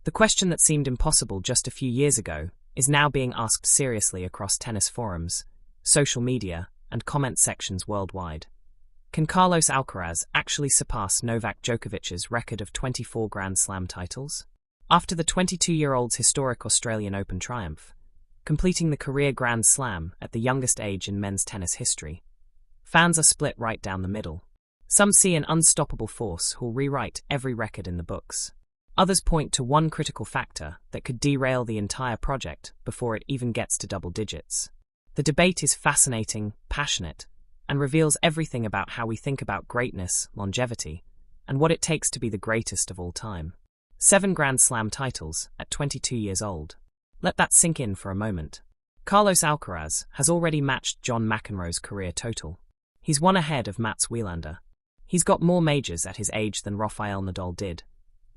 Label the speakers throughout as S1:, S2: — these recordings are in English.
S1: The question that seemed impossible just a few years ago is now being asked seriously across tennis forums, social media, and comment sections worldwide. Can Carlos Alcaraz actually surpass Novak Djokovic's record of 24 Grand Slam titles? After the 22-year-old's historic Australian Open triumph, completing the career Grand Slam at the youngest age in men's tennis history, fans are split right down the middle. Some see an unstoppable force who'll rewrite every record in the books. Others point to one critical factor that could derail the entire project before it even gets to double digits. The debate is fascinating, passionate, and reveals everything about how we think about greatness, longevity, and what it takes to be the greatest of all time. 7 Grand Slam titles at 22 years old. Let that sink in for a moment. Carlos Alcaraz has already matched John McEnroe's career total. He's one ahead of Mats Wilander. He's got more majors at his age than Rafael Nadal did,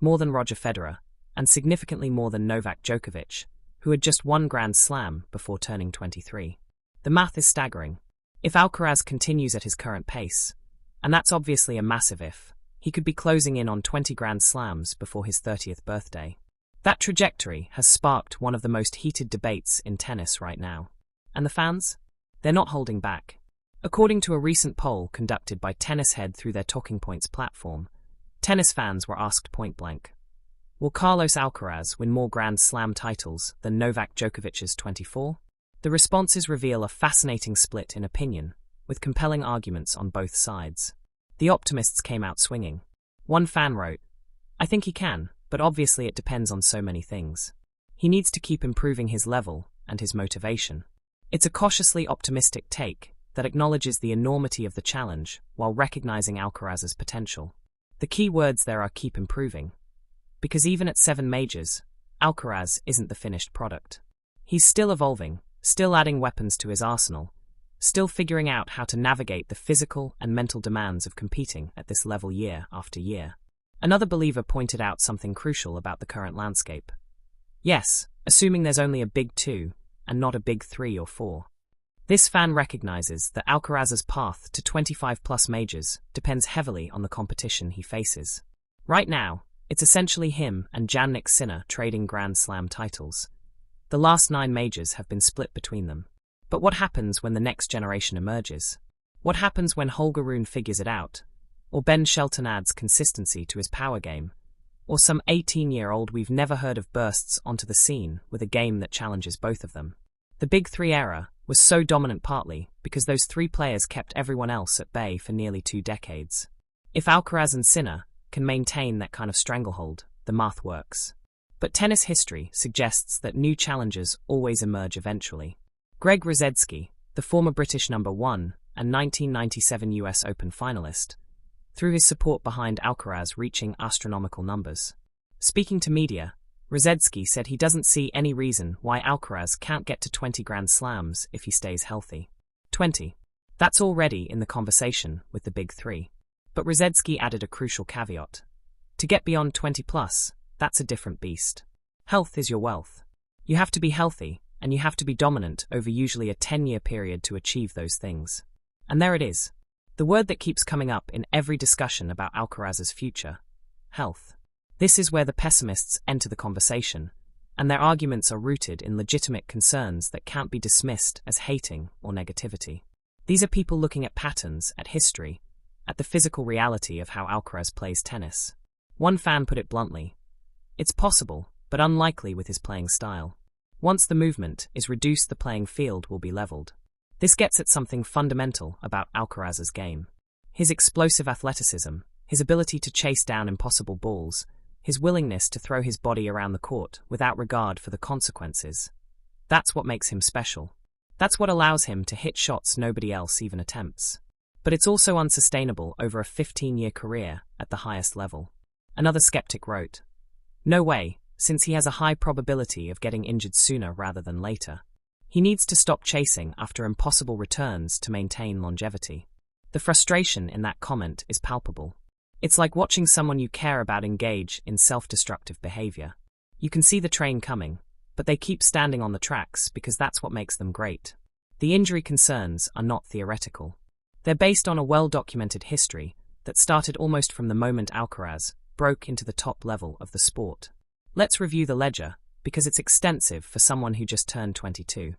S1: more than Roger Federer, and significantly more than Novak Djokovic, who had just won Grand Slam before turning 23. The math is staggering. If Alcaraz continues at his current pace, and that's obviously a massive if, he could be closing in on 20 Grand Slams before his 30th birthday. That trajectory has sparked one of the most heated debates in tennis right now. And the fans? They're not holding back. According to a recent poll conducted by Tennis Head through their Talking Points platform, tennis fans were asked point-blank, will Carlos Alcaraz win more Grand Slam titles than Novak Djokovic's 24? The responses reveal a fascinating split in opinion, with compelling arguments on both sides. The optimists came out swinging. One fan wrote, "I think he can, but obviously it depends on so many things. He needs to keep improving his level and his motivation." It's a cautiously optimistic take that acknowledges the enormity of the challenge while recognizing Alcaraz's potential. The key words there are keep improving. Because even at 7 majors, Alcaraz isn't the finished product. He's still evolving, still adding weapons to his arsenal, still figuring out how to navigate the physical and mental demands of competing at this level year after year. Another believer pointed out something crucial about the current landscape. Yes, assuming there's only a big 2, and not a big 3 or 4. This fan recognizes that Alcaraz's path to 25-plus majors depends heavily on the competition he faces. Right now, it's essentially him and Jannik Sinner trading Grand Slam titles. The last 9 majors have been split between them. But what happens when the next generation emerges? What happens when Holger Rune figures it out? Or Ben Shelton adds consistency to his power game? Or some 18-year-old we've never heard of bursts onto the scene with a game that challenges both of them? The Big 3 era was so dominant partly because those 3 players kept everyone else at bay for nearly 2 decades. If Alcaraz and Sinner can maintain that kind of stranglehold, the math works. But tennis history suggests that new challengers always emerge eventually. Greg Rosetsky, the former British number 1 and 1997 US Open finalist, threw his support behind Alcaraz reaching astronomical numbers. Speaking to media, Rosetsky said he doesn't see any reason why Alcaraz can't get to 20 Grand Slams if he stays healthy. 20. That's already in the conversation with the Big 3. But Rosetsky added a crucial caveat. To get beyond 20+, that's a different beast. Health is your wealth. You have to be healthy, and you have to be dominant over usually a 10-year period to achieve those things. And there it is. The word that keeps coming up in every discussion about Alcaraz's future. Health. This is where the pessimists enter the conversation, and their arguments are rooted in legitimate concerns that can't be dismissed as hating or negativity. These are people looking at patterns, at history, at the physical reality of how Alcaraz plays tennis. One fan put it bluntly, "It's possible, but unlikely with his playing style. Once the movement is reduced, the playing field will be leveled." This gets at something fundamental about Alcaraz's game. His explosive athleticism, his ability to chase down impossible balls, his willingness to throw his body around the court without regard for the consequences. That's what makes him special. That's what allows him to hit shots nobody else even attempts. But it's also unsustainable over a 15-year career at the highest level. Another skeptic wrote, "No way, since he has a high probability of getting injured sooner rather than later. He needs to stop chasing after impossible returns to maintain longevity." The frustration in that comment is palpable. It's like watching someone you care about engage in self-destructive behavior. You can see the train coming, but they keep standing on the tracks because that's what makes them great. The injury concerns are not theoretical. They're based on a well-documented history that started almost from the moment Alcaraz broke into the top level of the sport. Let's review the ledger, because it's extensive for someone who just turned 22.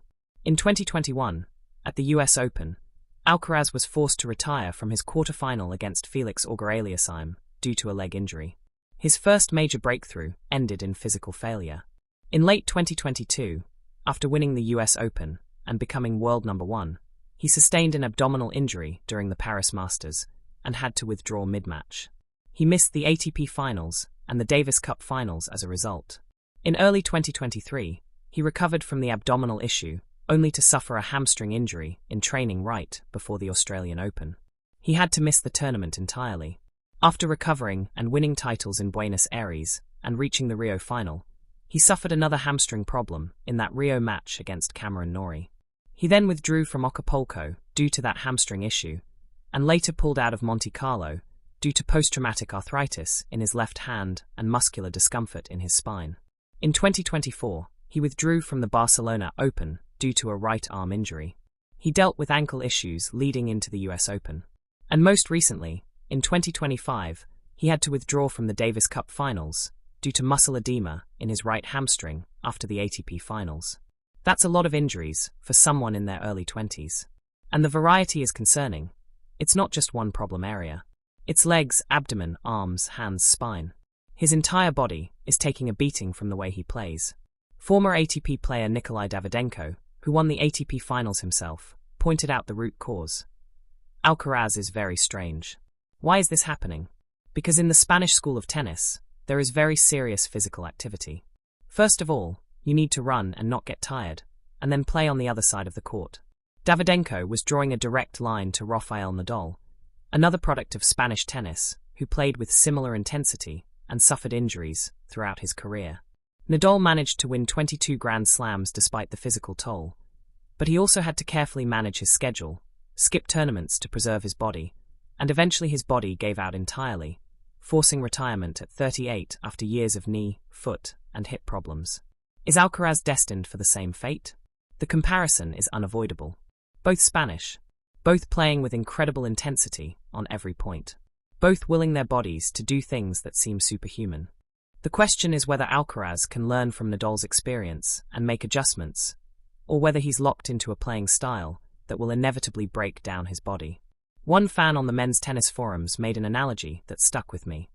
S1: In 2021, at the US Open, Alcaraz was forced to retire from his quarterfinal against Felix Auger-Aliassime due to a leg injury. His first major breakthrough ended in physical failure. In late 2022, after winning the US Open and becoming world number 1, he sustained an abdominal injury during the Paris Masters and had to withdraw mid-match. He missed the ATP Finals and the Davis Cup Finals as a result. In early 2023, he recovered from the abdominal issue, only to suffer a hamstring injury in training right before the Australian Open. He had to miss the tournament entirely. After recovering and winning titles in Buenos Aires and reaching the Rio final, he suffered another hamstring problem in that Rio match against Cameron Norrie. He then withdrew from Acapulco due to that hamstring issue, and later pulled out of Monte Carlo due to post-traumatic arthritis in his left hand and muscular discomfort in his spine. In 2024, he withdrew from the Barcelona Open due to a right arm injury. He dealt with ankle issues leading into the US Open. And most recently, in 2025, he had to withdraw from the Davis Cup Finals due to muscle edema in his right hamstring after the ATP Finals. That's a lot of injuries for someone in their early 20s. And the variety is concerning. It's not just one problem area. It's legs, abdomen, arms, hands, spine. His entire body is taking a beating from the way he plays. Former ATP player Nikolai Davydenko, who won the ATP Finals himself, pointed out the root cause. Alcaraz is very strange. Why is this happening? Because in the Spanish school of tennis, there is very serious physical activity. First of all, you need to run and not get tired, and then play on the other side of the court. Davydenko was drawing a direct line to Rafael Nadal, another product of Spanish tennis, who played with similar intensity and suffered injuries throughout his career. Nadal managed to win 22 Grand Slams despite the physical toll, but he also had to carefully manage his schedule, skip tournaments to preserve his body, and eventually his body gave out entirely, forcing retirement at 38 after years of knee, foot, and hip problems. Is Alcaraz destined for the same fate? The comparison is unavoidable. Both Spanish, both playing with incredible intensity on every point, both willing their bodies to do things that seem superhuman. The question is whether Alcaraz can learn from Nadal's experience and make adjustments, or whether he's locked into a playing style that will inevitably break down his body. One fan on the men's tennis forums made an analogy that stuck with me.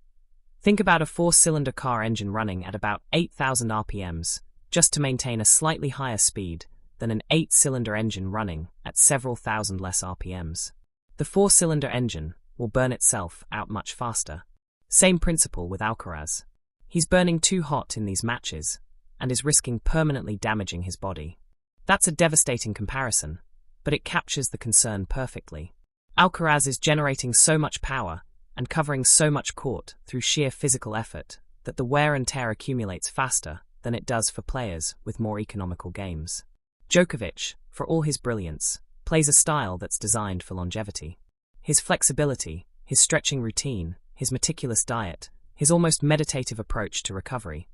S1: Think about a 4-cylinder car engine running at about 8,000 RPMs just to maintain a slightly higher speed than an 8-cylinder engine running at several thousand less RPMs. The 4-cylinder engine will burn itself out much faster. Same principle with Alcaraz. He's burning too hot in these matches and is risking permanently damaging his body. That's a devastating comparison, but it captures the concern perfectly. Alcaraz is generating so much power and covering so much court through sheer physical effort that the wear and tear accumulates faster than it does for players with more economical games. Djokovic, for all his brilliance, plays a style that's designed for longevity. His flexibility, his stretching routine, his meticulous diet, his almost meditative approach to recovery.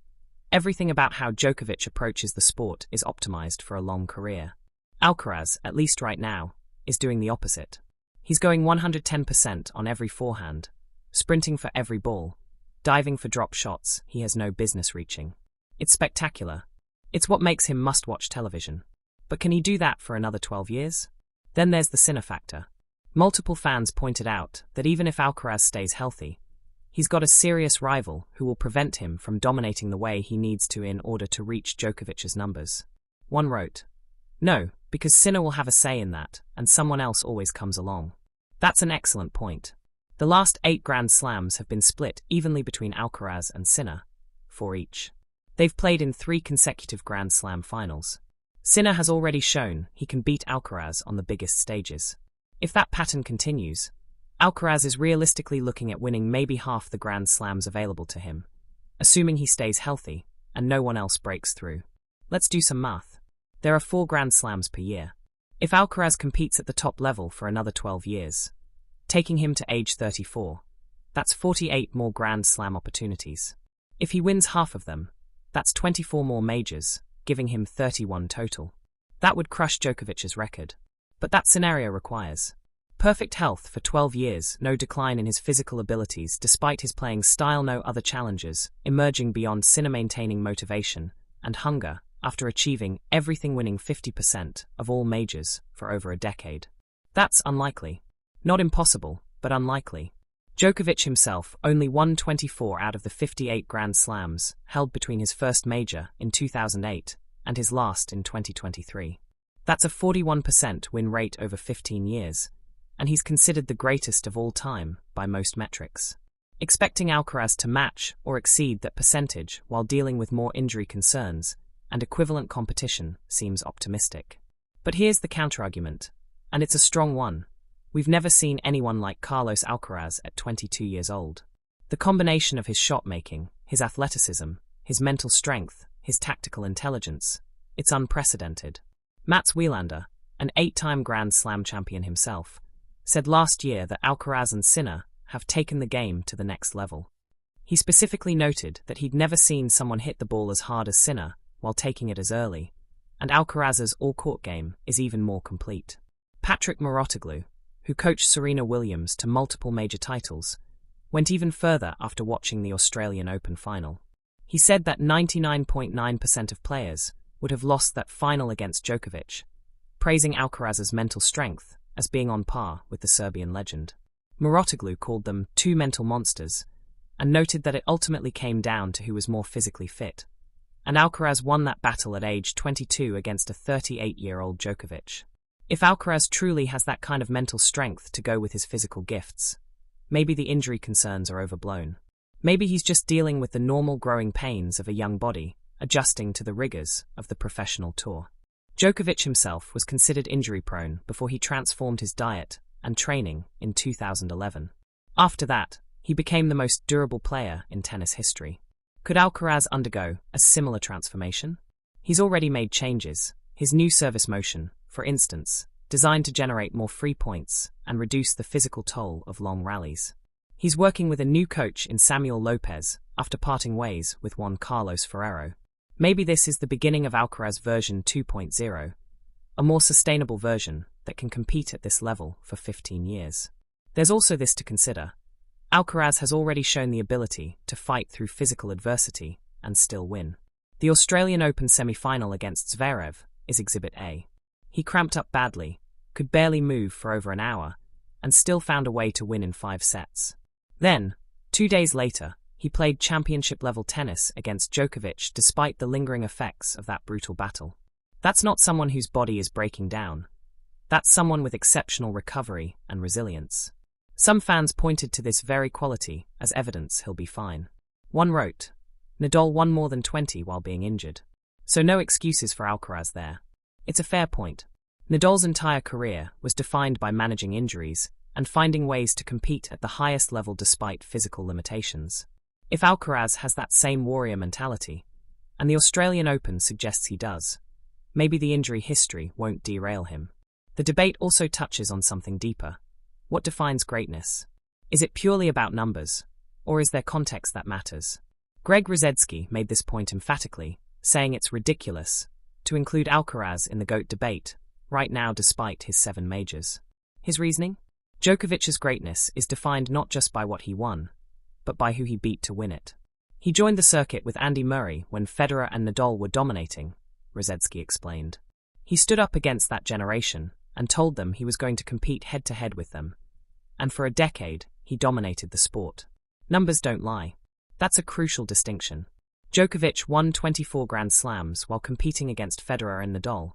S1: Everything about how Djokovic approaches the sport is optimized for a long career. Alcaraz, at least right now, is doing the opposite. He's going 110% on every forehand, sprinting for every ball, diving for drop shots he has no business reaching. It's spectacular. It's what makes him must-watch television. But can he do that for another 12 years? Then there's the Sinner factor. Multiple fans pointed out that even if Alcaraz stays healthy, he's got a serious rival who will prevent him from dominating the way he needs to in order to reach Djokovic's numbers. One wrote, "No, because Sinner will have a say in that, and someone else always comes along." That's an excellent point. The last 8 Grand Slams have been split evenly between Alcaraz and Sinner, 4 each. They've played in 3 consecutive Grand Slam finals. Sinner has already shown he can beat Alcaraz on the biggest stages. If that pattern continues, Alcaraz is realistically looking at winning maybe half the Grand Slams available to him, assuming he stays healthy and no one else breaks through. Let's do some math. There are 4 Grand Slams per year. If Alcaraz competes at the top level for another 12 years, taking him to age 34, that's 48 more Grand Slam opportunities. If he wins half of them, that's 24 more majors, giving him 31 total. That would crush Djokovic's record. But that scenario requires Perfect health for 12 years, no decline in his physical abilities despite his playing style, no other challengers, emerging beyond Sinner, maintaining motivation and hunger after achieving everything, winning 50% of all majors for over a decade. That's unlikely. Not impossible, but unlikely. Djokovic himself only won 24 out of the 58 Grand Slams held between his first major in 2008 and his last in 2023. That's a 41% win rate over 15 years, and he's considered the greatest of all time by most metrics. Expecting Alcaraz to match or exceed that percentage while dealing with more injury concerns and equivalent competition seems optimistic. But here's the counterargument, and it's a strong one. We've never seen anyone like Carlos Alcaraz at 22 years old. The combination of his shot-making, his athleticism, his mental strength, his tactical intelligence, it's unprecedented. Mats Wilander, an 8-time Grand Slam champion himself, said last year that Alcaraz and Sinner have taken the game to the next level. He specifically noted that he'd never seen someone hit the ball as hard as Sinner while taking it as early, and Alcaraz's all-court game is even more complete. Patrick Mouratoglou, who coached Serena Williams to multiple major titles, went even further after watching the Australian Open final. He said that 99.9% of players would have lost that final against Djokovic, praising Alcaraz's mental strength as being on par with the Serbian legend. Mouratoglou called them two mental monsters and noted that it ultimately came down to who was more physically fit, and Alcaraz won that battle at age 22 against a 38-year-old Djokovic. If Alcaraz truly has that kind of mental strength to go with his physical gifts, maybe the injury concerns are overblown. Maybe he's just dealing with the normal growing pains of a young body, adjusting to the rigors of the professional tour. Djokovic himself was considered injury-prone before he transformed his diet and training in 2011. After that, he became the most durable player in tennis history. Could Alcaraz undergo a similar transformation? He's already made changes. His new service motion, for instance, designed to generate more free points and reduce the physical toll of long rallies. He's working with a new coach in Samuel Lopez after parting ways with Juan Carlos Ferrero. Maybe this is the beginning of Alcaraz version 2.0, a more sustainable version that can compete at this level for 15 years. There's also this to consider. Alcaraz has already shown the ability to fight through physical adversity and still win. The Australian Open semi-final against Zverev is Exhibit A. He cramped up badly, could barely move for over an hour, and still found a way to win in 5 sets. Then, 2 days later, he played championship-level tennis against Djokovic despite the lingering effects of that brutal battle. That's not someone whose body is breaking down. That's someone with exceptional recovery and resilience. Some fans pointed to this very quality as evidence he'll be fine. One wrote, "Nadal won more than 20 while being injured. So no excuses for Alcaraz there." It's a fair point. Nadal's entire career was defined by managing injuries and finding ways to compete at the highest level despite physical limitations. If Alcaraz has that same warrior mentality, and the Australian Open suggests he does, maybe the injury history won't derail him. The debate also touches on something deeper. What defines greatness? Is it purely about numbers, or is there context that matters? Greg Rusedski made this point emphatically, saying it's ridiculous to include Alcaraz in the GOAT debate right now despite his 7 majors. His reasoning? Djokovic's greatness is defined not just by what he won, but by who he beat to win it. He joined the circuit with Andy Murray when Federer and Nadal were dominating, Rusedski explained. He stood up against that generation and told them he was going to compete head-to-head with them. And for a decade, he dominated the sport. Numbers don't lie. That's a crucial distinction. Djokovic won 24 Grand Slams while competing against Federer and Nadal,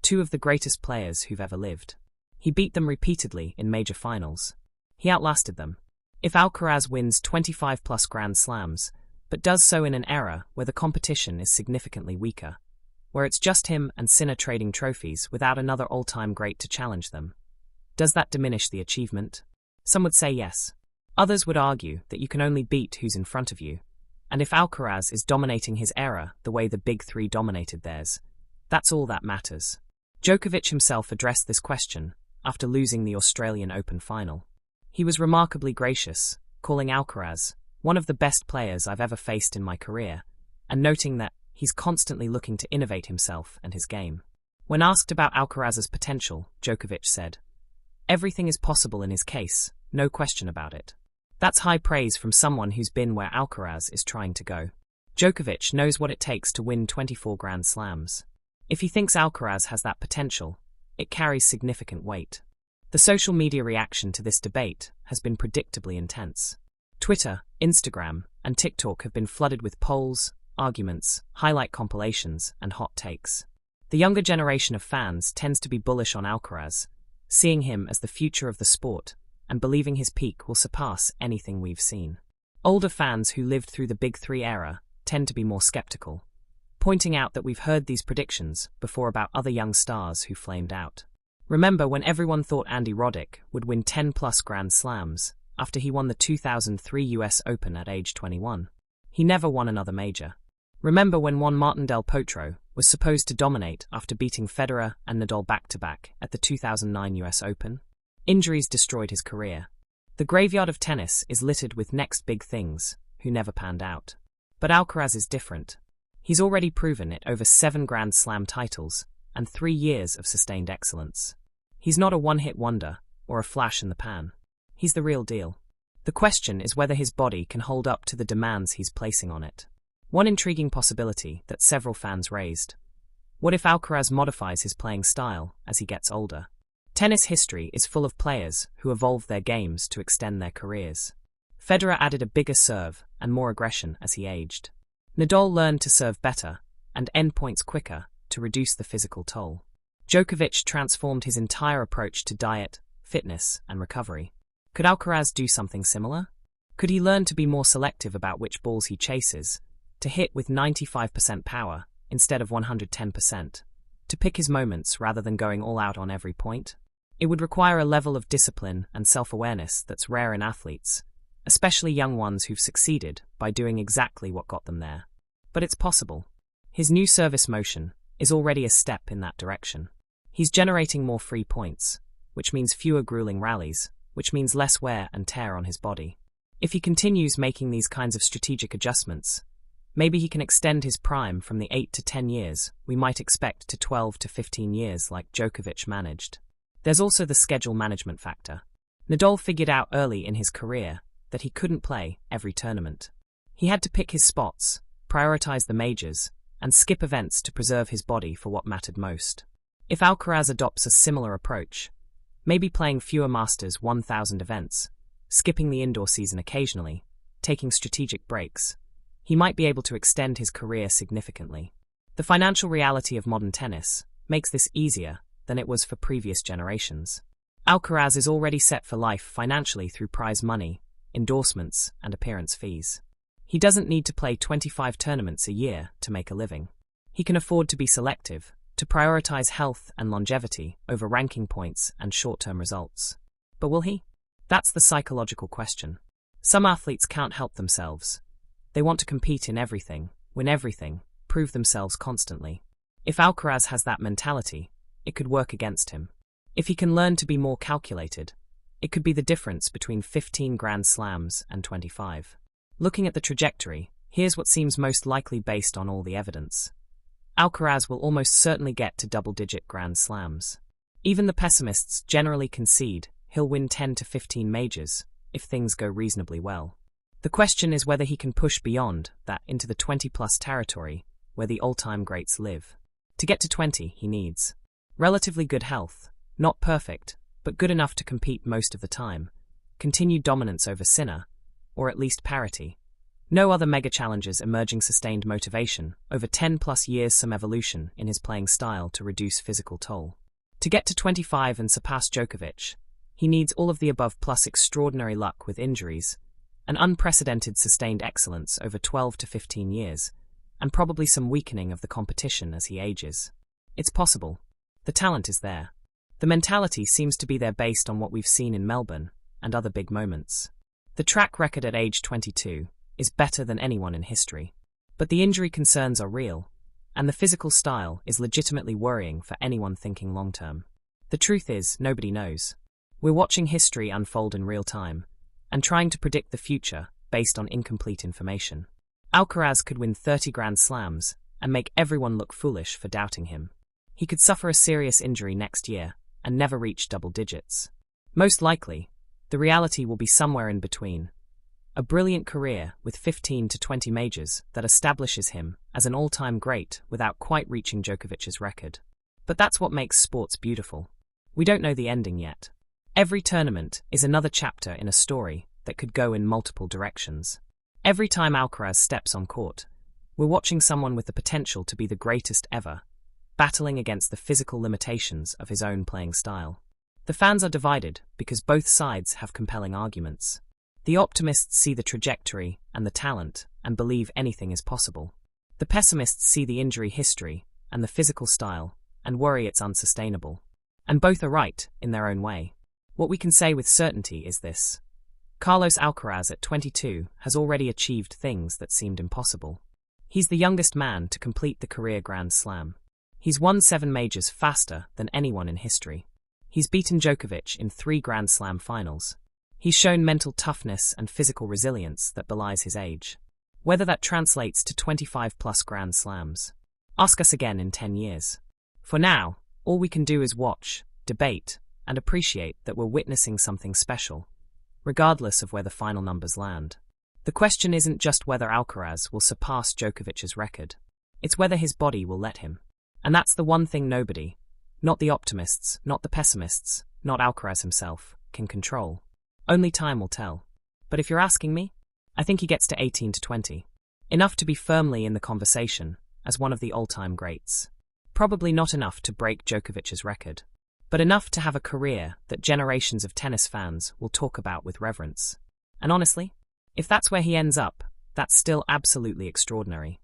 S1: 2 of the greatest players who've ever lived. He beat them repeatedly in major finals. He outlasted them. If Alcaraz wins 25-plus Grand Slams, but does so in an era where the competition is significantly weaker, where it's just him and Sinner trading trophies without another all-time great to challenge them, does that diminish the achievement? Some would say yes. Others would argue that you can only beat who's in front of you, and if Alcaraz is dominating his era the way the Big Three dominated theirs, that's all that matters. Djokovic himself addressed this question after losing the Australian Open final. He was remarkably gracious, calling Alcaraz one of the best players I've ever faced in my career, and noting that he's constantly looking to innovate himself and his game. When asked about Alcaraz's potential, Djokovic said, Everything is possible in his case, no question about it. That's high praise from someone who's been where Alcaraz is trying to go. Djokovic knows what it takes to win 24 Grand Slams. If he thinks Alcaraz has that potential, it carries significant weight. The social media reaction to this debate has been predictably intense. Twitter, Instagram, and TikTok have been flooded with polls, arguments, highlight compilations, and hot takes. The younger generation of fans tends to be bullish on Alcaraz, seeing him as the future of the sport and believing his peak will surpass anything we've seen. Older fans who lived through the Big Three era tend to be more skeptical, pointing out that we've heard these predictions before about other young stars who flamed out. Remember when everyone thought Andy Roddick would win 10+ Grand Slams after he won the 2003 US Open at age 21? He never won another major. Remember when Juan Martín del Potro was supposed to dominate after beating Federer and Nadal back-to-back at the 2009 US Open? Injuries destroyed his career. The graveyard of tennis is littered with next big things who never panned out. But Alcaraz is different. He's already proven it over 7 Grand Slam titles and 3 years of sustained excellence. He's not a one-hit wonder or a flash in the pan. He's the real deal. The question is whether his body can hold up to the demands he's placing on it. One intriguing possibility that several fans raised: what if Alcaraz modifies his playing style as he gets older? Tennis history is full of players who evolved their games to extend their careers. Federer added a bigger serve and more aggression as he aged. Nadal learned to serve better and end points quicker to reduce the physical toll. Djokovic transformed his entire approach to diet, fitness, and recovery. Could Alcaraz do something similar? Could he learn to be more selective about which balls he chases, to hit with 95% power instead of 110%, to pick his moments rather than going all out on every point? It would require a level of discipline and self-awareness that's rare in athletes, especially young ones who've succeeded by doing exactly what got them there. But it's possible. His new service motion is already a step in that direction. He's generating more free points, which means fewer grueling rallies, which means less wear and tear on his body. If he continues making these kinds of strategic adjustments, maybe he can extend his prime from the 8 to 10 years we might expect to 12 to 15 years like Djokovic managed. There's also the schedule management factor. Nadal figured out early in his career that he couldn't play every tournament. He had to pick his spots, prioritize the majors, and skip events to preserve his body for what mattered most. If Alcaraz adopts a similar approach, maybe playing fewer Masters 1000 events, skipping the indoor season occasionally, taking strategic breaks, he might be able to extend his career significantly. The financial reality of modern tennis makes this easier than it was for previous generations. Alcaraz is already set for life financially through prize money, endorsements, and appearance fees. He doesn't need to play 25 tournaments a year to make a living. He can afford to be selective, to prioritize health and longevity over ranking points and short-term results. But will he? That's the psychological question. Some athletes can't help themselves. They want to compete in everything, win everything, prove themselves constantly. If Alcaraz has that mentality, it could work against him. If he can learn to be more calculated, it could be the difference between 15 Grand Slams and 25. Looking at the trajectory, here's what seems most likely based on all the evidence. Alcaraz will almost certainly get to double-digit Grand Slams. Even the pessimists generally concede he'll win 10 to 15 majors if things go reasonably well. The question is whether he can push beyond that into the 20-plus territory where the all-time greats live. To get to 20, he needs relatively good health, not perfect, but good enough to compete most of the time, continued dominance over Sinner, or at least parity. No other mega challenges emerging sustained motivation, over 10+ years some evolution in his playing style to reduce physical toll. To get to 25 and surpass Djokovic, he needs all of the above plus extraordinary luck with injuries, an unprecedented sustained excellence over 12 to 15 years, and probably some weakening of the competition as he ages. It's possible. The talent is there. The mentality seems to be there based on what we've seen in Melbourne and other big moments. The track record at age 22 is better than anyone in history. But the injury concerns are real, and the physical style is legitimately worrying for anyone thinking long-term. The truth is, nobody knows. We're watching history unfold in real time, and trying to predict the future based on incomplete information. Alcaraz could win 30 Grand Slams and make everyone look foolish for doubting him. He could suffer a serious injury next year and never reach double digits. Most likely, the reality will be somewhere in between. A brilliant career with 15 to 20 majors that establishes him as an all-time great without quite reaching Djokovic's record. But that's what makes sports beautiful. We don't know the ending yet. Every tournament is another chapter in a story that could go in multiple directions. Every time Alcaraz steps on court, we're watching someone with the potential to be the greatest ever, battling against the physical limitations of his own playing style. The fans are divided because both sides have compelling arguments. The optimists see the trajectory and the talent and believe anything is possible. The pessimists see the injury history and the physical style and worry it's unsustainable. And both are right in their own way. What we can say with certainty is this: Carlos Alcaraz at 22 has already achieved things that seemed impossible. He's the youngest man to complete the career Grand Slam. He's won 7 majors faster than anyone in history. He's beaten Djokovic in 3 Grand Slam finals. He's shown mental toughness and physical resilience that belies his age. Whether that translates to 25-plus Grand Slams, ask us again in 10 years. For now, all we can do is watch, debate, and appreciate that we're witnessing something special, regardless of where the final numbers land. The question isn't just whether Alcaraz will surpass Djokovic's record. It's whether his body will let him. And that's the one thing nobody, not the optimists, not the pessimists, not Alcaraz himself, can control. Only time will tell. But if you're asking me, I think he gets to 18 to 20. Enough to be firmly in the conversation as one of the all-time greats. Probably not enough to break Djokovic's record, but enough to have a career that generations of tennis fans will talk about with reverence. And honestly, if that's where he ends up, that's still absolutely extraordinary.